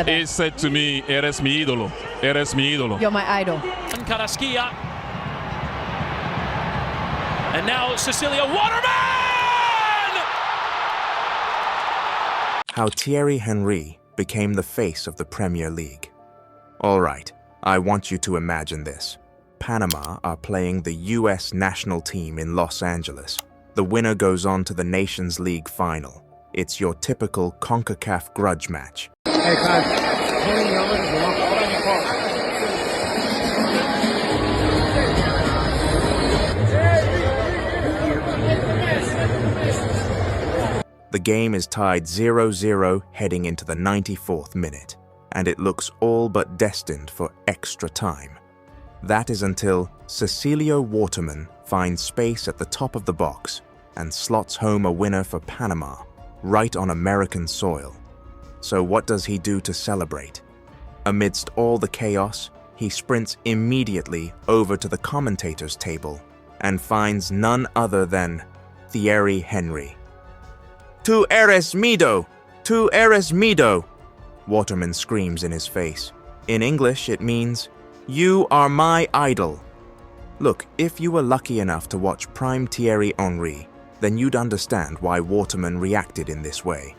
He said to me, eres mi ídolo, eres mi ídolo. You're my idol. And Carrasquilla. And now Cecilia Waterman! How Thierry Henry became the face of the Premier League. All right, I want you to imagine this. Panama are playing the US national team in Los Angeles. The winner goes on to the Nations League final. It's your typical CONCACAF grudge match. Hey, The game is tied 0-0 heading into the 94th minute, and it looks all but destined for extra time. That is until Cecilio Waterman finds space at the top of the box and slots home a winner for Panama, right on American soil. So what does he do to celebrate? Amidst all the chaos, he sprints immediately over to the commentators' table and finds none other than Thierry Henry. "Tu eres mido! Tu eres mido!" Waterman screams in his face. In English, it means, "You are my idol." Look, if you were lucky enough to watch prime Thierry Henry, then you'd understand why Waterman reacted in this way.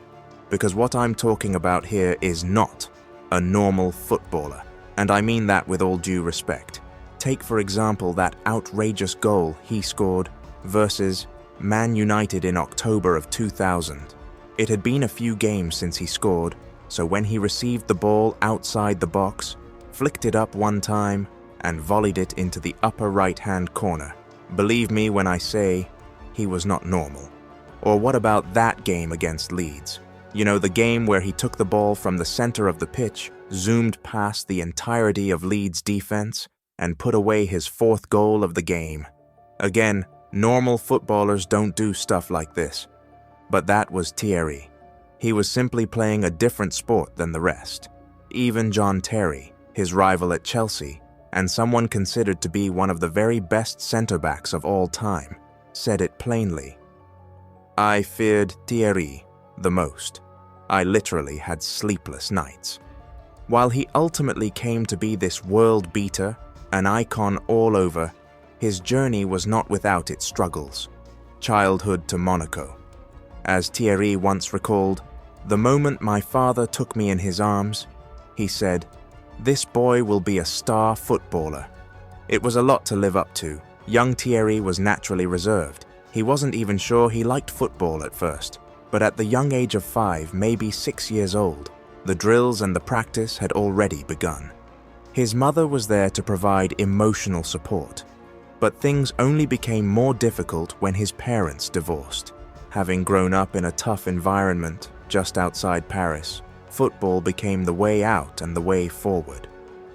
Because what I'm talking about here is not a normal footballer, and I mean that with all due respect. Take, for example, that outrageous goal he scored versus Man United in October of 2000. It had been a few games since he scored, so when he received the ball outside the box, flicked it up one time, and volleyed it into the upper right-hand corner. Believe me when I say, he was not normal. Or what about that game against Leeds? You know, the game where he took the ball from the center of the pitch, zoomed past the entirety of Leeds' defense, and put away his fourth goal of the game. Again, normal footballers don't do stuff like this. But that was Thierry. He was simply playing a different sport than the rest. Even John Terry, his rival at Chelsea, and someone considered to be one of the very best centre-backs of all time, said it plainly. I feared Thierry the most. I literally had sleepless nights. While he ultimately came to be this world beater, an icon all over, his journey was not without its struggles. Childhood to Monaco. As Thierry once recalled, "The moment my father took me in his arms, he said, 'This boy will be a star footballer.'" It was a lot to live up to. Young Thierry was naturally reserved. He wasn't even sure he liked football at first. But at the young age of 5, maybe 6 years old, the drills and the practice had already begun. His mother was there to provide emotional support. But things only became more difficult when his parents divorced. Having grown up in a tough environment just outside Paris, football became the way out and the way forward.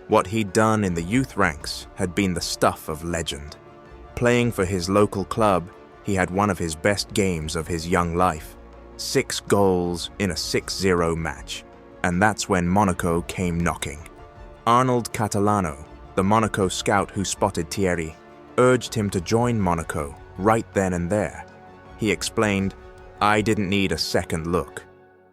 What he'd done in the youth ranks had been the stuff of legend. Playing for his local club, he had one of his best games of his young life. 6 goals in a 6-0 match. And that's when Monaco came knocking. Arnold Catalano, the Monaco scout who spotted Thierry, urged him to join Monaco right then and there. He explained, "I didn't need a second look."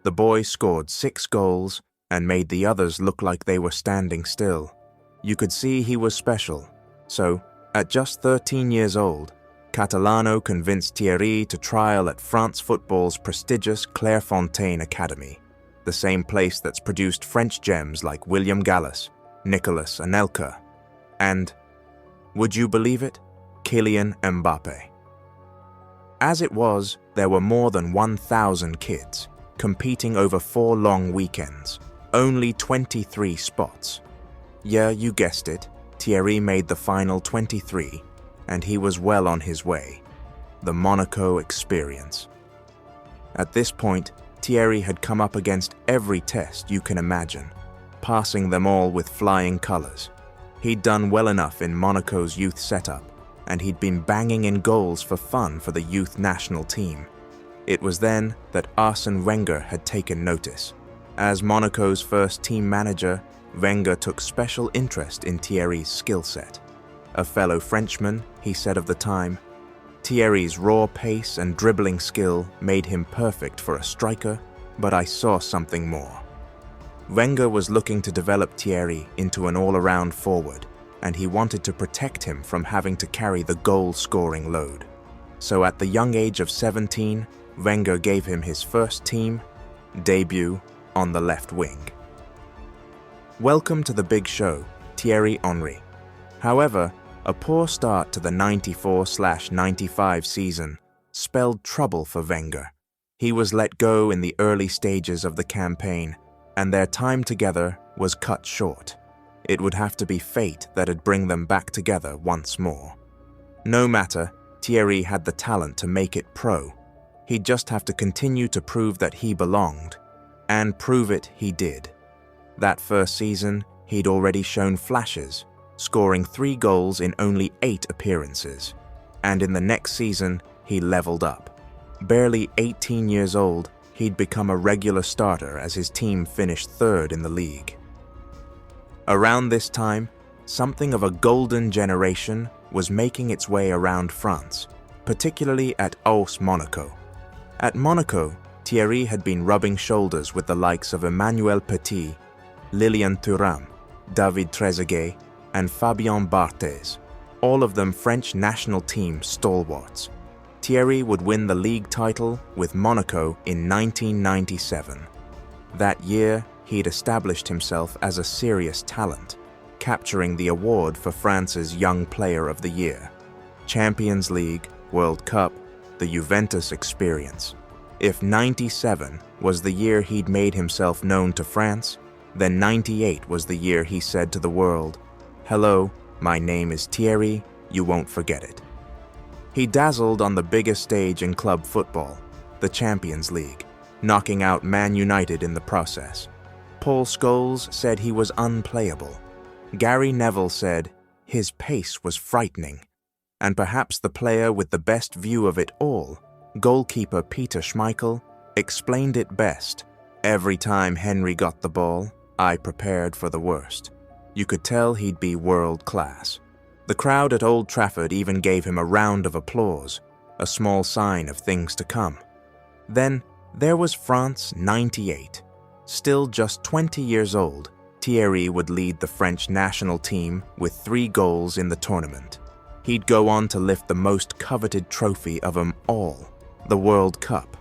The boy scored 6 goals and made the others look like they were standing still. You could see he was special. So, at just 13 years old, Catalano convinced Thierry to trial at France football's prestigious Clairefontaine Academy, the same place that's produced French gems like William Gallas, Nicolas Anelka, and, would you believe it, Kylian Mbappé. As it was, there were more than 1,000 kids, competing over 4 long weekends, only 23 spots. Yeah, you guessed it, Thierry made the final 23, and he was well on his way. The Monaco experience. At this point, Thierry had come up against every test you can imagine, passing them all with flying colors. He'd done well enough in Monaco's youth setup, and he'd been banging in goals for fun for the youth national team. It was then that Arsène Wenger had taken notice. As Monaco's first team manager, Wenger took special interest in Thierry's skill set. A fellow Frenchman, he said of the time, "Thierry's raw pace and dribbling skill made him perfect for a striker, but I saw something more." Wenger was looking to develop Thierry into an all-around forward, and he wanted to protect him from having to carry the goal-scoring load. So at the young age of 17, Wenger gave him his first team debut on the left wing. Welcome to the big show, Thierry Henry. However, a poor start to the 94/95 season spelled trouble for Wenger. He was let go in the early stages of the campaign, and their time together was cut short. It would have to be fate that'd bring them back together once more. No matter, Thierry had the talent to make it pro. He'd just have to continue to prove that he belonged, and prove it he did. That first season, he'd already shown flashes, scoring 3 goals in only 8 appearances. And in the next season, he leveled up. Barely 18 years old, he'd become a regular starter as his team finished 3rd in the league. Around this time, something of a golden generation was making its way around France, particularly at AS Monaco. At Monaco, Thierry had been rubbing shoulders with the likes of Emmanuel Petit, Lilian Thuram, David Trezeguet, and Fabien Barthez, all of them French national team stalwarts. Thierry would win the league title with Monaco in 1997. That year, he'd established himself as a serious talent, capturing the award for France's Young Player of the Year. Champions League, World Cup, the Juventus experience. If 97 was the year he'd made himself known to France, then 98 was the year he said to the world, "Hello, my name is Thierry, you won't forget it." He dazzled on the biggest stage in club football, the Champions League, knocking out Man United in the process. Paul Scholes said he was unplayable. Gary Neville said his pace was frightening. And perhaps the player with the best view of it all, goalkeeper Peter Schmeichel, explained it best. "Every time Henry got the ball, I prepared for the worst." You could tell he'd be world class. The crowd at Old Trafford even gave him a round of applause, a small sign of things to come. Then there was France '98. Still just 20 years old, Thierry would lead the French national team with 3 goals in the tournament. He'd go on to lift the most coveted trophy of them all, the World Cup.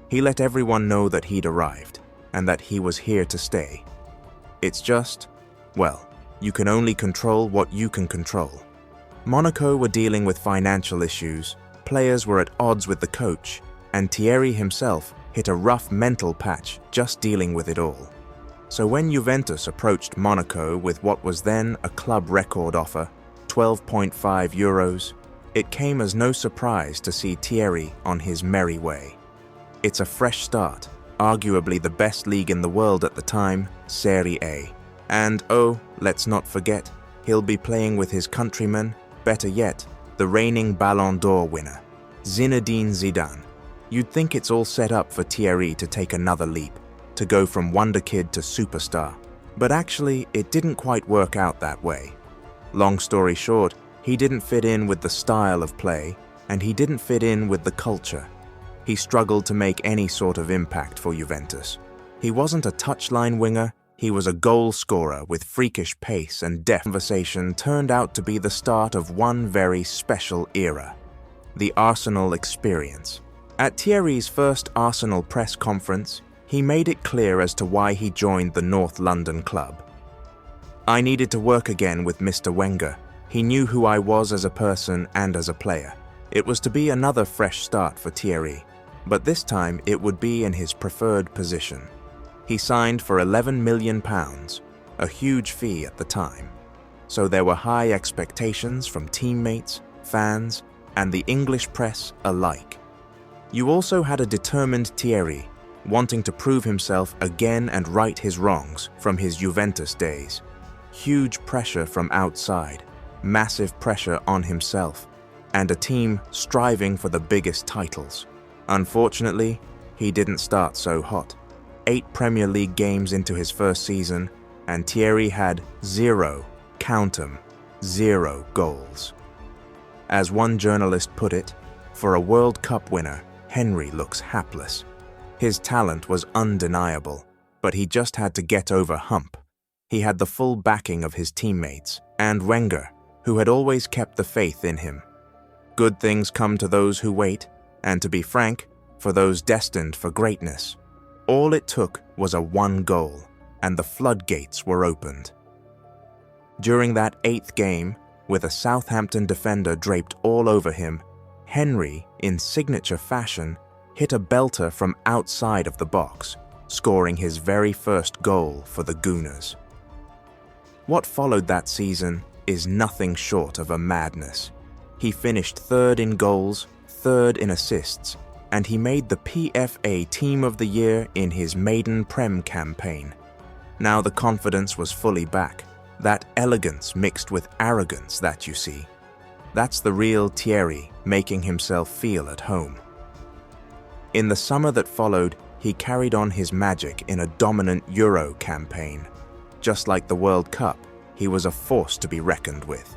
He let everyone know that he'd arrived, and that he was here to stay. It's just, well, you can only control what you can control. Monaco were dealing with financial issues, players were at odds with the coach, and Thierry himself hit a rough mental patch just dealing with it all. So when Juventus approached Monaco with what was then a club record offer, €12.5, it came as no surprise to see Thierry on his merry way. It's a fresh start, arguably the best league in the world at the time, Serie A. And oh, let's not forget, he'll be playing with his countryman, better yet, the reigning Ballon d'Or winner, Zinedine Zidane. You'd think it's all set up for Thierry to take another leap, to go from wonder kid to superstar. But actually, it didn't quite work out that way. Long story short, he didn't fit in with the style of play, and he didn't fit in with the culture. He struggled to make any sort of impact for Juventus. He wasn't a touchline winger, he was a goal scorer with freakish pace and deft. Conversation turned out to be the start of one very special era, the Arsenal experience. At Thierry's first Arsenal press conference, he made it clear as to why he joined the North London club. "I needed to work again with Mr. Wenger. He knew who I was as a person and as a player. It was to be another fresh start for Thierry, but this time it would be in his preferred position." He signed for £11 million, a huge fee at the time. So there were high expectations from teammates, fans, and the English press alike. You also had a determined Thierry, wanting to prove himself again and right his wrongs from his Juventus days. Huge pressure from outside, massive pressure on himself, and a team striving for the biggest titles. Unfortunately, he didn't start so hot. 8 Premier League games into his first season, and Thierry had 0, count 'em, 0 goals. As one journalist put it, for a World Cup winner, Henry looks hapless. His talent was undeniable, but he just had to get over hump. He had the full backing of his teammates and Wenger, who had always kept the faith in him. Good things come to those who wait, and to be frank, for those destined for greatness. All it took was a one goal, and the floodgates were opened. During that 8th game, with a Southampton defender draped all over him, Henry, in signature fashion, hit a belter from outside of the box, scoring his very first goal for the Gooners. What followed that season is nothing short of a madness. He finished 3rd in goals, 3rd in assists, and he made the PFA Team of the Year in his maiden Prem campaign. Now the confidence was fully back, that elegance mixed with arrogance that you see. That's the real Thierry making himself feel at home. In the summer that followed, he carried on his magic in a dominant Euro campaign. Just like the World Cup, he was a force to be reckoned with.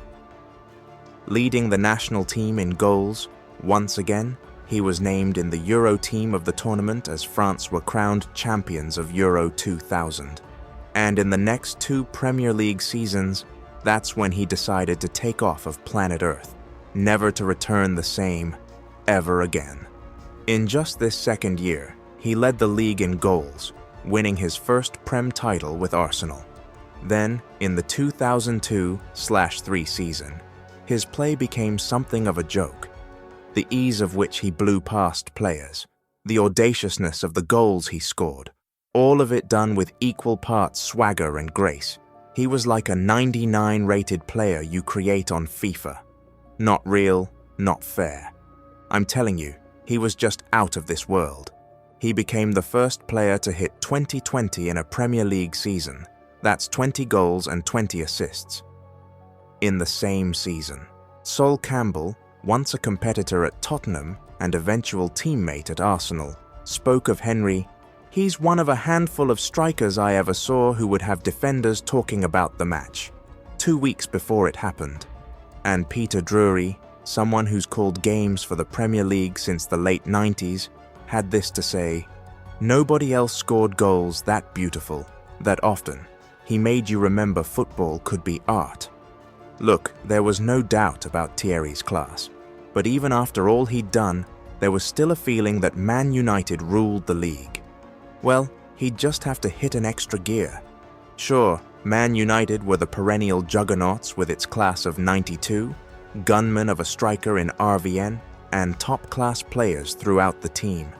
Leading the national team in goals, once again, he was named in the Euro team of the tournament as France were crowned champions of Euro 2000. And in the next 2 Premier League seasons, that's when he decided to take off of planet Earth, never to return the same ever again. In just this 2nd year, he led the league in goals, winning his first Prem title with Arsenal. Then, in the 2002/03 season, his play became something of a joke. The ease of which he blew past players, the audaciousness of the goals he scored, all of it done with equal parts swagger and grace. He was like a 99 rated player you create on FIFA. Not real, not fair. I'm telling you, he was just out of this world. He became the first player to hit 20-20 in a Premier League season. That's 20 goals and 20 assists. In the same season, Sol Campbell, once a competitor at Tottenham and eventual teammate at Arsenal, spoke of Henry, "He's one of a handful of strikers I ever saw who would have defenders talking about the match," 2 weeks before it happened. And Peter Drury, someone who's called games for the Premier League since the late 90s, had this to say, "Nobody else scored goals that beautiful, that often. He made you remember football could be art." Look, there was no doubt about Thierry's class, but even after all he'd done, there was still a feeling that Man United ruled the league. Well, he'd just have to hit an extra gear. Sure, Man United were the perennial juggernauts with its class of 92, gunman of a striker in RVN, and top-class players throughout the team.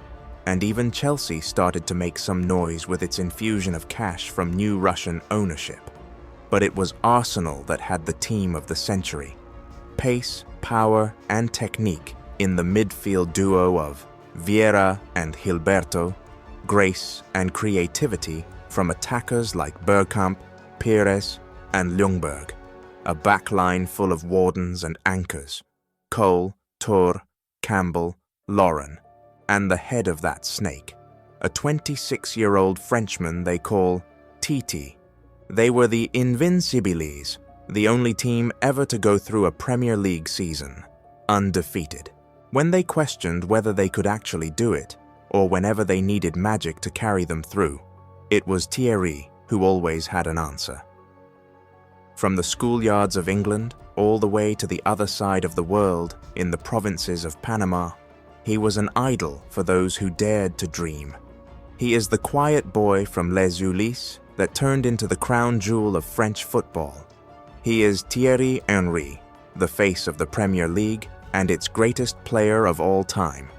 And even Chelsea started to make some noise with its infusion of cash from new Russian ownership. But it was Arsenal that had the team of the century. Pace, power, and technique in the midfield duo of Vieira and Gilberto, grace and creativity from attackers like Bergkamp, Pires, and Ljungberg, a backline full of wardens and anchors, Cole, Tor, Campbell, Lauren, and the head of that snake, a 26-year-old Frenchman they call Titi. They were the Invincibles, the only team ever to go through a Premier League season, undefeated. When they questioned whether they could actually do it, or whenever they needed magic to carry them through, it was Thierry who always had an answer. From the schoolyards of England all the way to the other side of the world in the provinces of Panama, he was an idol for those who dared to dream. He is the quiet boy from Les Ulis that turned into the crown jewel of French football. He is Thierry Henry, the face of the Premier League and its greatest player of all time.